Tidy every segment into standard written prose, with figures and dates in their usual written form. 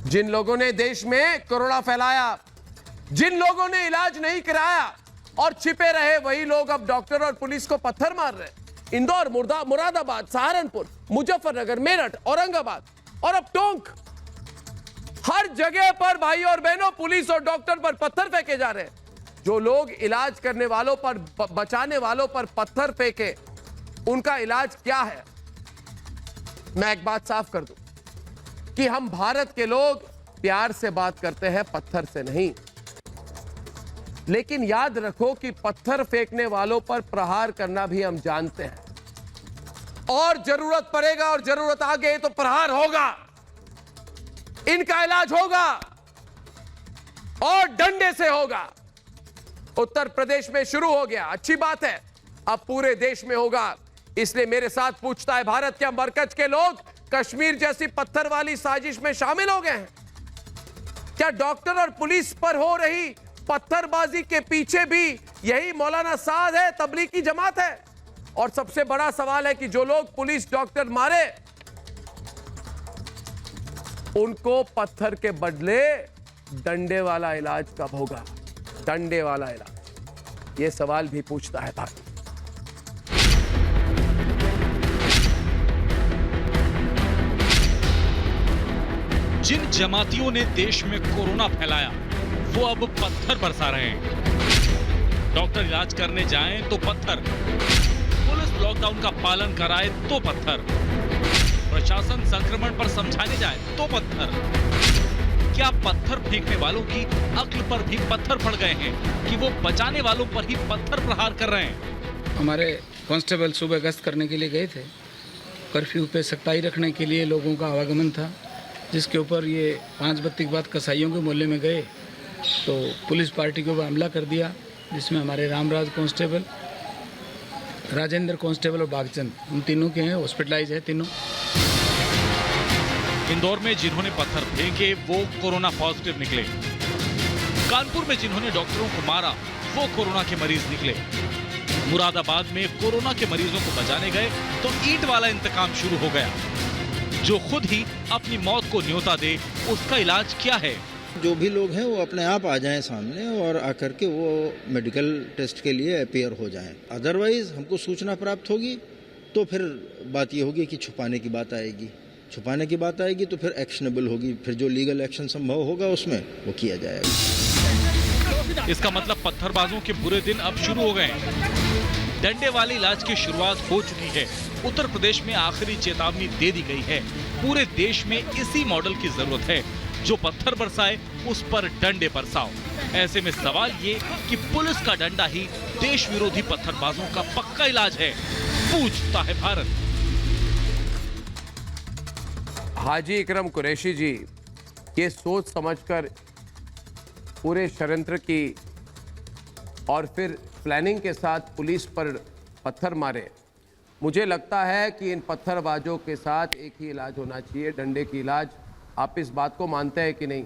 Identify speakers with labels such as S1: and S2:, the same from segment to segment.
S1: जिन लोगों ने देश में कोरोना फैलाया, जिन लोगों ने इलाज नहीं कराया और छिपे रहे, वही लोग अब डॉक्टर और पुलिस को पत्थर मार रहे हैं। इंदौर, मुरादाबाद, सहारनपुर, मुजफ्फरनगर, मेरठ, औरंगाबाद और अब टोंक, हर जगह पर भाई और बहनों पुलिस और डॉक्टर पर पत्थर फेंके जा रहे हैं। जो लोग इलाज करने वालों पर, बचाने वालों पर पत्थर फेंके, उनका इलाज क्या है? मैं एक बात साफ कर दूं कि हम भारत के लोग प्यार से बात करते हैं, पत्थर से नहीं। लेकिन याद रखो कि पत्थर फेंकने वालों पर प्रहार करना भी हम जानते हैं, और जरूरत पड़ेगा और जरूरत आ गई तो प्रहार होगा, इनका इलाज होगा और डंडे से होगा। उत्तर प्रदेश में शुरू हो गया, अच्छी बात है, अब पूरे देश में होगा। इसलिए मेरे साथ पूछता है भारत, क्या मरकज के लोग कश्मीर जैसी पत्थर वाली साजिश में शामिल हो गए हैं? क्या डॉक्टर और पुलिस पर हो रही पत्थरबाजी के पीछे भी यही मौलाना साद है, तबलीगी जमात है? और सबसे बड़ा सवाल है कि जो लोग पुलिस डॉक्टर मारे, उनको पत्थर के बदले डंडे वाला इलाज कब होगा? डंडे वाला इलाज, यह सवाल भी पूछता है भारत।
S2: जिन जमातियों ने देश में कोरोना फैलाया, वो अब पत्थर बरसा रहे हैं। डॉक्टर इलाज करने जाएं तो पत्थर, पुलिस लॉकडाउन का पालन कराए तो पत्थर, प्रशासन संक्रमण पर समझाने जाए तो पत्थर। क्या पत्थर फेंकने वालों की अक्ल पर भी पत्थर पड़ गए हैं कि वो बचाने वालों पर ही पत्थर प्रहार कर रहे हैं?
S3: हमारे कांस्टेबल सुबह गश्त करने के लिए गए थे। कर्फ्यू पे सख्ताई रखने के लिए लोगों का आवागमन था, जिसके ऊपर ये 5 बत्ती के बाद कसाईयों के मोहल्ले में गए तो पुलिस पार्टी के ऊपर हमला कर दिया, जिसमें हमारे रामराज कांस्टेबल, राजेंद्र कांस्टेबल और बागचंद, उन तीनों के हैं, हॉस्पिटलाइज है तीनों।
S2: इंदौर में जिन्होंने पत्थर फेंके वो कोरोना पॉजिटिव निकले। कानपुर में जिन्होंने डॉक्टरों को मारा वो कोरोना के मरीज निकले। मुरादाबाद में कोरोना के मरीजों को बचाने गए तो ईंट वाला इंतकाम शुरू हो गया। जो खुद ही अपनी मौत को न्योता दे, उसका इलाज क्या है?
S4: जो भी लोग हैं वो अपने आप आ जाएं सामने और आकर के वो मेडिकल टेस्ट के लिए अपीयर हो जाएं। अदरवाइज हमको सूचना प्राप्त होगी तो फिर बात ये होगी कि छुपाने की बात आएगी। छुपाने की बात आएगी तो फिर एक्शनेबल होगी, फिर जो लीगल एक्शन संभव होगा उसमें वो किया जाएगा।
S2: इसका मतलब पत्थरबाजों के बुरे दिन अब शुरू हो गए हैं। डंडे वाले इलाज की शुरुआत हो चुकी है। उत्तर प्रदेश में आखिरी चेतावनी दे दी गई है। पूरे देश में इसी मॉडल की जरूरत है। जो पत्थर बरसाए उस पर डंडे बरसाओ। ऐसे में सवाल ये कि पुलिस का डंडा ही देश विरोधी पत्थरबाजों का पक्का इलाज है, पूछता है भारत।
S1: हाजी इकरम कुरैशी जी, ये सोच समझकर पूरे षड्यंत्र की और फिर प्लानिंग के साथ पुलिस पर पत्थर मारे, मुझे लगता है कि इन पत्थरबाजों के साथ एक ही इलाज होना चाहिए, डंडे की इलाज। आप इस बात को मानते हैं कि नहीं?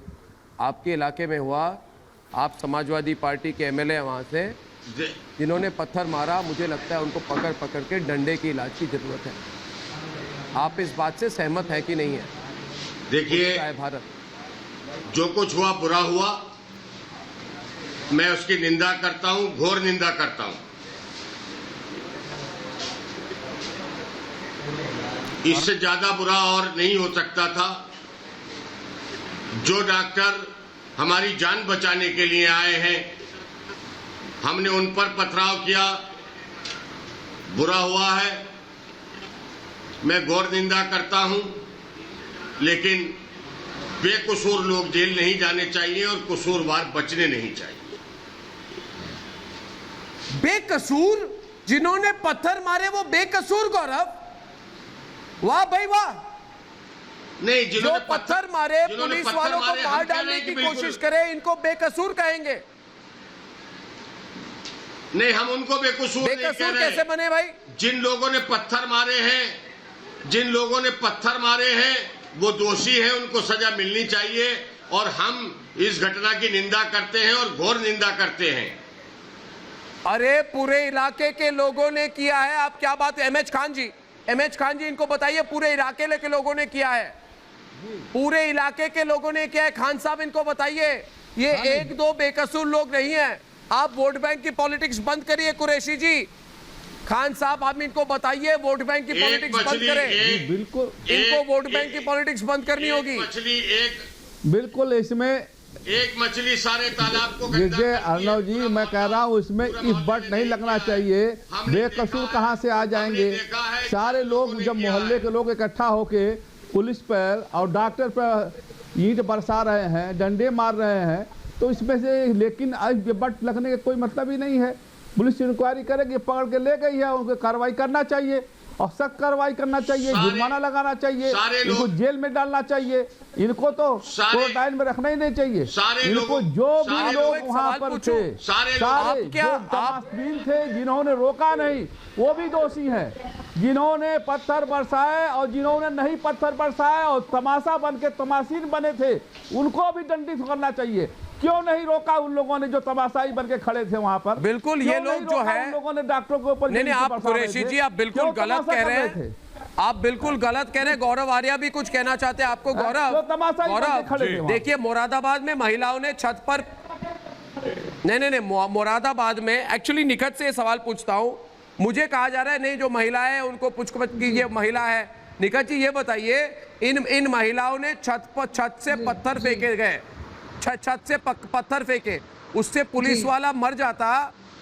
S1: आपके इलाके में हुआ, आप समाजवादी पार्टी के एमएलए वहाँ से जिन्होंने पत्थर मारा, मुझे लगता है उनको पकड़ पकड़ के डंडे की इलाज की जरूरत है। आप इस बात से सहमत है कि नहीं है?
S5: देखिए
S1: भारत,
S5: जो कुछ हुआ बुरा हुआ, मैं उसकी निंदा करता हूं, घोर निंदा करता हूं। इससे ज्यादा बुरा और नहीं हो सकता था। जो डॉक्टर हमारी जान बचाने के लिए आए हैं, हमने उन पर पथराव किया, बुरा हुआ है, मैं घोर निंदा करता हूं। लेकिन बेकसूर लोग जेल नहीं जाने चाहिए और कसूरवार बचने नहीं चाहिए।
S1: बेकसूर? जिन्होंने पत्थर मारे वो बेकसूर? गौरव, वाह भाई वाह।
S5: नहीं,
S1: जो पत्थर मारे, पुलिस वालों को मार डालने की कोशिश करे, इनको बेकसूर कहेंगे?
S5: नहीं, हम उनको बेकसूर नहीं कह रहे।
S1: कैसे बने भाई?
S5: जिन लोगों ने पत्थर मारे हैं, जिन लोगों ने पत्थर मारे हैं वो दोषी हैं, उनको सजा मिलनी चाहिए। और हम इस घटना की निंदा करते हैं और घोर निंदा करते हैं।
S1: अरे पूरे इलाके के लोगों ने किया है, आप क्या बात है? एमएच खान जी, इनको बताइए, पूरे इलाके के लोगों ने किया है। पूरे इलाके के लोगों ने किया है। खान साहब इनको बताइए, ये एक दो बेकसूर लोग नहीं है। आप वोट बैंक की पॉलिटिक्स बंद करिए कुरैशी जी। खान साहब आप इनको बताइए वोट बैंक की पॉलिटिक्स बंद करें।
S6: बिल्कुल
S1: इनको वोट बैंक की पॉलिटिक्स बंद करनी होगी।
S5: मछली
S6: बिल्कुल इसमें
S5: एक मछली सारे तालाब को गंदा
S6: देखिए
S5: कर दिया।
S6: अर्णव जी, मैं कह रहा हूँ इसमें इफ बट नहीं लगना चाहिए। बेकसूर कहाँ से आ जाएंगे? सारे लोग जब मोहल्ले के लोग इकट्ठा होके पुलिस पर और डॉक्टर पर ईंट बरसा रहे हैं, डंडे मार रहे हैं, तो इसमें से लेकिन इफ बट लगने का कोई मतलब ही नहीं है। पुलिस इंक्वायरी करेगी, पकड़ के ले गई है, उनको कार्रवाई करना चाहिए और सख्त कार्रवाई करना चाहिए, जुर्माना लगाना चाहिए, इनको जेल में डालना चाहिए, इनको तो क्वारंटाइन में रखना ही नहीं चाहिए। इनको जो भी लोग वहाँ पर थे, सारे जो तमाशबीन थे जिन्होंने रोका नहीं, वो भी दोषी हैं। जिन्होंने पत्थर बरसाए और जिन्होंने नहीं पत्थर बरसाए और तमाशा बन के तमाशीन बने थे, उनको भी दंडित करना चाहिए। क्यों नहीं रोका उन लोगों ने जो तमाशाई बन के खड़े थे वहां पर?
S1: बिल्कुल, ये लोग जो है
S6: उन लोगों ने डॉक्टरों के ऊपर
S1: नहीं, आप कुरैशी जी आप बिल्कुल गलत कह रहे हैं। आप बिल्कुल गलत कह रहे हैं। गौरव आर्या भी कुछ कहना चाहते हैं आपको। गौरव देखिए, मुरादाबाद में महिलाओं ने छत पर नहीं मुरादाबाद में एक्चुअली निखत से सवाल पूछता हूं। मुझे कहा जा रहा है नहीं जो महिला है उनको पूछ की ये महिला है। निखत जी ये बताइए, इन महिलाओं ने छत से पत्थर फेंके गए, छत से पत्थर फेंके, उससे पुलिस वाला मर जाता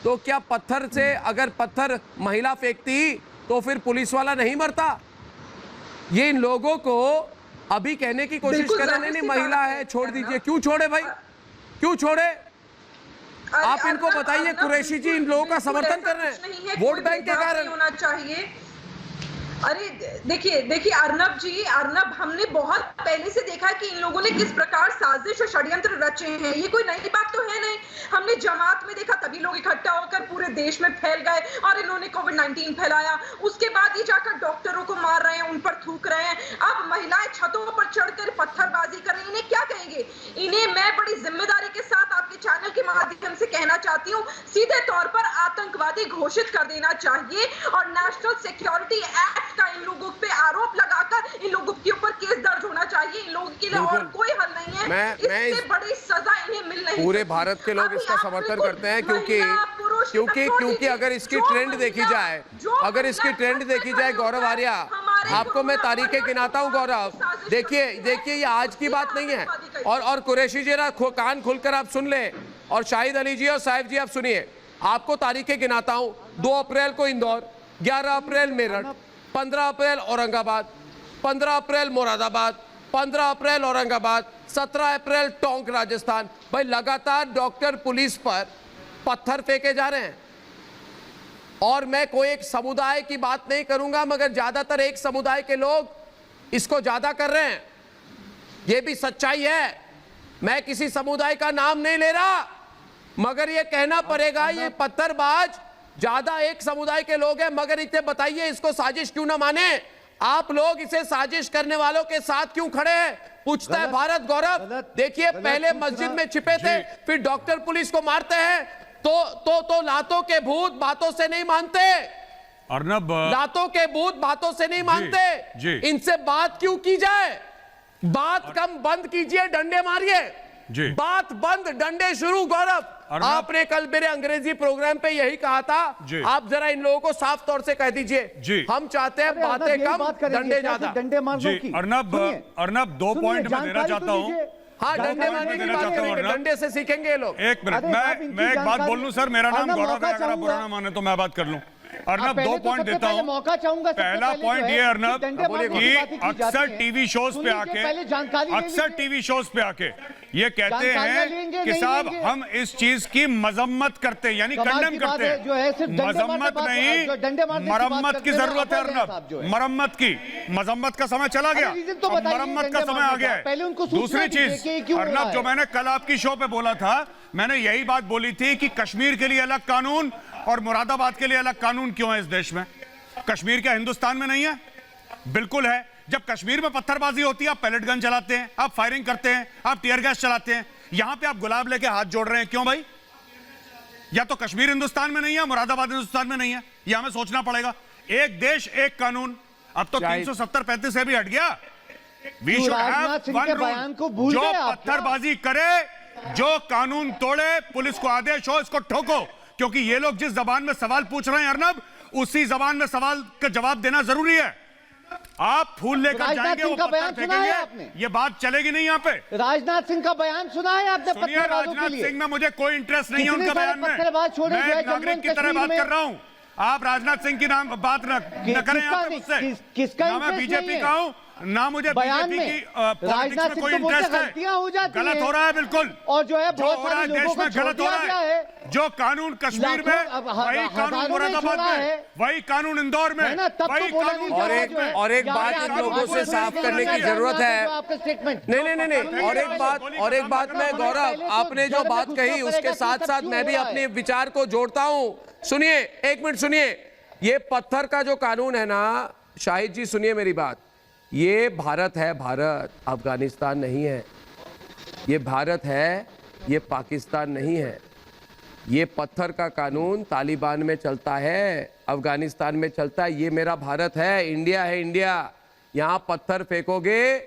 S1: तो क्या पत्थर से अगर पत्थर महिला फेंकती तो फिर पुलिस वाला नहीं मरता? ये इन लोगों को अभी कहने की कोशिश कर रहे हैं नहीं महिला है छोड़ दीजिए। क्यों छोड़े भाई, क्यों छोड़े? आप इनको बताइए। कुरैशी जी इन लोगों का समर्थन कर रहे हैं वोट बैंक के कारण।
S7: होना चाहिए। अरे देखिए अर्नब जी, अर्नब हमने बहुत पहले से देखा कि इन लोगों ने किस प्रकार साजिश और षड्यंत्र रचे हैं। ये कोई नई बात तो है नहीं। हमने जमात में देखा, तभी लोग इकट्ठा होकर पूरे देश में फैल गए और इन्होंने कोविड-19 फैलाया। उसके बाद ये जाकर डॉक्टरों को मार रहे हैं, उन पर थूक रहे हैं। अब महिलाएं छतों पर चढ़कर पत्थरबाजी कर रही हैं। इन्हें क्या कहेंगे? इन्हें मैं बड़ी जिम्मेदारी के साथ आपके चैनल के माध्यम से कहना चाहती हूँ, सीधे तौर पर आतंकवादी घोषित कर देना चाहिए और नेशनल सिक्योरिटी एक्ट का इन लोगों पे आरोप लगाकर इन लोगों के ऊपर केस दर्ज होना चाहिए। इन लोगों के लिए और कोई हल नहीं है। इससे बड़ी सजा इन्हें मिल नहीं।
S1: पूरे भारत के लोग इसका समर्थन करते हैं क्योंकि अगर इसकी ट्रेंड देखी जाए, अगर इसकी ट्रेंड देखी जाए गौरव आर्या, आपको मैं तारीखें गिनाता हूं गौरव। देखिए ये आज की बात नहीं है। और कुरैशी जी कान खुलकर आप सुन ले, और शाहिद अली जी और साहिब जी आप सुनिए। आपको तारीखें गिनाता हूं। 2 अप्रैल को इंदौर, 11 अप्रैल मेरठ, 15 अप्रैल औरंगाबाद, 15 अप्रैल मुरादाबाद, 15 अप्रैल औरंगाबाद, 17 अप्रैल टोंक राजस्थान। भाई लगातार डॉक्टर पुलिस पर पत्थर फेंके जा रहे हैं। और मैं कोई एक समुदाय की बात नहीं करूंगा, मगर ज्यादातर एक समुदाय के लोग इसको ज्यादा कर रहे हैं। यह भी सच्चाई है। मैं किसी समुदाय का नाम नहीं ले रहा, मगर यह कहना पड़ेगा ये पत्थरबाज ज्यादा एक समुदाय के लोग हैं। मगर इतने बताइए इसको साजिश क्यों ना माने? आप लोग इसे साजिश करने वालों के साथ क्यों खड़े हैं? पूछता है भारत। गौरव देखिए, पहले मस्जिद में छिपे थे, फिर डॉक्टर पुलिस को मारते हैं, तो लातों के भूत बातों से नहीं मानते।
S8: अर्नब,
S1: लातों के भूत बातों से नहीं मानते। इनसे बात क्यों की जाए? बात कम बंद कीजिए, डंडे मारिए। बात बंद, डंडे शुरू। गौरव आपने कल मेरे अंग्रेजी प्रोग्राम पे यही कहा था। आप जरा इन लोगों को साफ तौर से कह दीजिए, हम चाहते हैं बातें कम, डंडे ज्यादा।
S8: अर्नब 2 पॉइंट मैं देना चाहता हूँ।
S1: हाँ, डंडे मारने की बात करेंगे, डंडे से सीखेंगे ये लोग।
S8: एक मिनट, मैं एक बात बोल लूं सर। मेरा नाम गौरव है, अगर आप बुरा ना माने तो मैं बात कर लूं। अर्नब 2 पॉइंट देता हूं।
S9: मौका चाहूंगा।
S8: पहला पॉइंट ये अर्नब कि अक्सर टीवी शोज पे आके ये कहते हैं कि साहब हम इस चीज की मजम्मत करते हैं, यानी कंडेम करते हैं। मजम्मत नहीं, मरम्मत की जरूरत है अर्नब। मरम्मत की, मजम्मत का समय चला गया, मरम्मत का समय आ गया है। दूसरी चीज अर्नब, जो मैंने कल आपकी शो पे बोला था, मैंने यही बात बोली थी कि कश्मीर के लिए अलग कानून और मुरादाबाद के लिए अलग कानून क्यों है इस देश में? कश्मीर क्या हिंदुस्तान में नहीं है? बिल्कुल है। जब कश्मीर में पत्थरबाजी होती है, आप पैलेट गन चलाते हैं, आप फायरिंग करते हैं, आप टीयर गैस चलाते हैं। यहां पे आप गुलाब लेके हाथ जोड़ रहे हैं, क्यों भाई? या तो कश्मीर हिंदुस्तान में नहीं है, मुरादाबाद हिंदुस्तान में नहीं है। यह हमें सोचना पड़ेगा। एक देश एक कानून, अब तो 370-35 से भी हट गया। We should have one rule, जो पत्थरबाजी करे, जो कानून तोड़े, पुलिस को आदेश हो इसको ठोको, क्योंकि ये लोग जिस जबान में सवाल पूछ रहे हैं अर्नब, उसी जबान में सवाल का जवाब देना जरूरी है। आप फूल लेकर जाएंगे, वो पत्थर फेंकेंगे, ये बात चलेगी नहीं यहाँ पे।
S9: राजनाथ सिंह का बयान सुना है आपने?
S8: सुनिए, राजनाथ सिंह में मुझे कोई इंटरेस्ट नहीं है उनका बयान में, मैं नागरिक की तरह बात कर रहा हूँ। आप राजनाथ सिंह की नाम बात न करें यहाँ पे मुझसे। ना मैं बीजेपी का हूँ, ना मुझे बीजेपी की पॉलिटिक्स में कोई इंटरेस्ट है। गलत हो रहा है बिल्कुल,
S9: और जो है
S8: बहुत सारे देश में गलत हो रहा है। जो कानून कश्मीर में, वही कानून मुरादाबाद में, वही कानून इंदौर में, वही कानून।
S1: और एक बात इन लोगों से साफ करने की जरूरत है। नहीं, और एक बात मैं, गौरव, आपने जो बात कही उसके साथ साथ मैं भी अपने विचार को जोड़ता हूं। सुनिए, एक मिनट सुनिए। ये पत्थर का जो कानून है ना, शाहिद जी सुनिए मेरी बात, ये भारत है, भारत, अफगानिस्तान नहीं है। ये भारत है, ये पाकिस्तान नहीं है। ये पत्थर का कानून तालिबान में चलता है, अफगानिस्तान में चलता है। ये मेरा भारत है, इंडिया है, इंडिया। यहाँ पत्थर फेंकोगे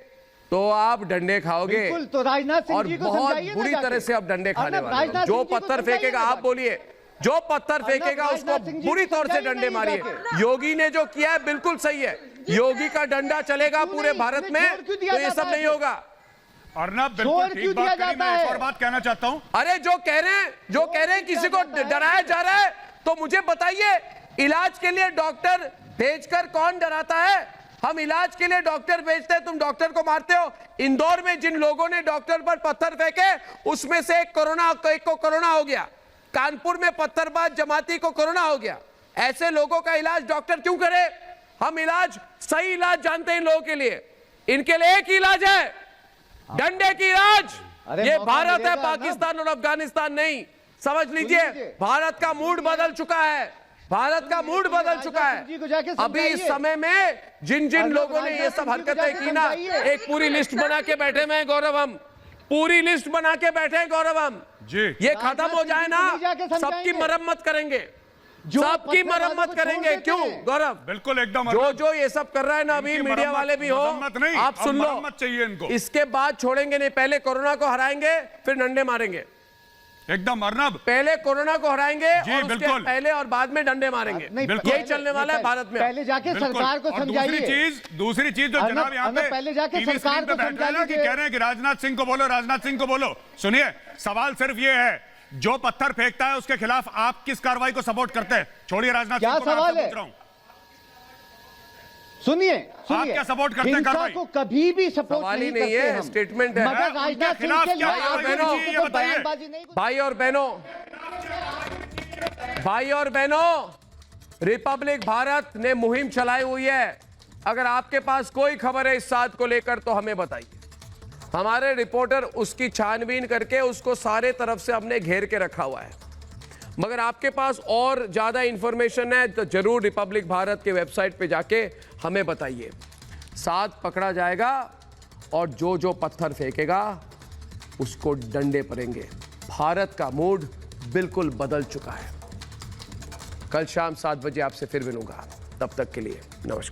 S1: तो आप डंडे खाओगे,
S9: तो राजनाथ सिंह
S1: और
S9: जी को
S1: बहुत
S9: समझाइए ना
S1: बुरी तरह से आप डंडे खाने वाले हो। जो पत्थर फेंकेगा, आप बोलिए, जो पत्थर फेंकेगा उसको बुरी तौर से डंडे मारिए। योगी ने जो किया है बिल्कुल सही है, योगी का डंडा चलेगा पूरे भारत में, तो ये सब नहीं होगा।
S8: अर्नब बिल्कुल ठीक बात करी। मैं एक और बात कहना चाहता हूं।
S1: अरे जो कह रहे हैं किसी को डराया जा रहा है, तो मुझे बताइए, इलाज के लिए डॉक्टर भेजकर कौन डराता है? हम इलाज के लिए डॉक्टर भेजते हैं, तुम डॉक्टर को मारते हो। इंदौर में जिन लोगों ने डॉक्टर पर पत्थर फेंके, उसमें से एक को कोरोना हो गया। कानपुर में पत्थरबाज जमाती को कोरोना हो गया। ऐसे लोगों का इलाज डॉक्टर क्यों करे? हम इलाज, सही इलाज जानते हैं इन लोगों के लिए। इनके लिए एक इलाज है, डंडे की इलाज। ये भारत है, पाकिस्तान और अफगानिस्तान नहीं। समझ लीजिए, भारत का मूड बदल चुका है, भारत का मूड बदल चुका है। अभी इस समय में जिन जिन लोगों ने ये सब हरकतें की ना, एक पूरी लिस्ट बना के बैठे हुए हैं गौरव, हम पूरी लिस्ट बना के बैठे हैं गौरव हम
S8: जी।
S1: ये खत्म हो जाए ना, सबकी मरम्मत करेंगे, सबकी मरम्मत करेंगे। क्यों गौरव?
S8: बिल्कुल, एकदम।
S1: जो ये सब कर रहा है ना, अभी मीडिया वाले भी हो, आप सुन लो,
S8: चाहिए इनको।
S1: इसके बाद छोड़ेंगे नहीं। पहले कोरोना को हराएंगे, फिर डंडे मारेंगे।
S8: एकदम अर्नब,
S1: पहले कोरोना को हराएंगे और
S8: बिल्कुल,
S1: उसके पहले और बाद में डंडे मारेंगे। यही चलने वाला है भारत में।
S9: पहले जाके सरकार को समझाइए।
S8: दूसरी चीज जो जनाब यहाँ पे
S9: पहले जाके सरकार को समझाइए
S8: कि कह रहे हैं कि राजनाथ सिंह को बोलो, राजनाथ सिंह को बोलो। सुनिए, सवाल सिर्फ ये है, जो पत्थर फेंकता है उसके खिलाफ आप किस कार्रवाई को सपोर्ट करते हैं? छोड़िए राजनाथ सिंह को, मैं आपसे पूछ रहा हूं।
S9: सुनिए,
S8: आप क्या सपोर्ट करते हैं कार्रवाई
S9: को? कभी भी सपोर्ट नहीं करते
S1: है, स्टेटमेंट है।
S9: मगर राजनाथ सिंह के लिए
S1: भाई और बहनों, रिपब्लिक भारत ने मुहिम चलाई हुई है। अगर आपके पास कोई खबर है इस साथ को लेकर तो हमें बताइए। हमारे रिपोर्टर उसकी छानबीन करके उसको सारे तरफ से हमने घेर के रखा हुआ है। मगर आपके पास और ज्यादा इंफॉर्मेशन है तो जरूर रिपब्लिक भारत के वेबसाइट पे जाके हमें बताइए। साथ पकड़ा जाएगा और जो जो पत्थर फेंकेगा उसको डंडे पड़ेंगे। भारत का मूड बिल्कुल बदल चुका है। कल शाम 7 बजे आपसे फिर मिलूंगा। तब तक के लिए नमस्कार।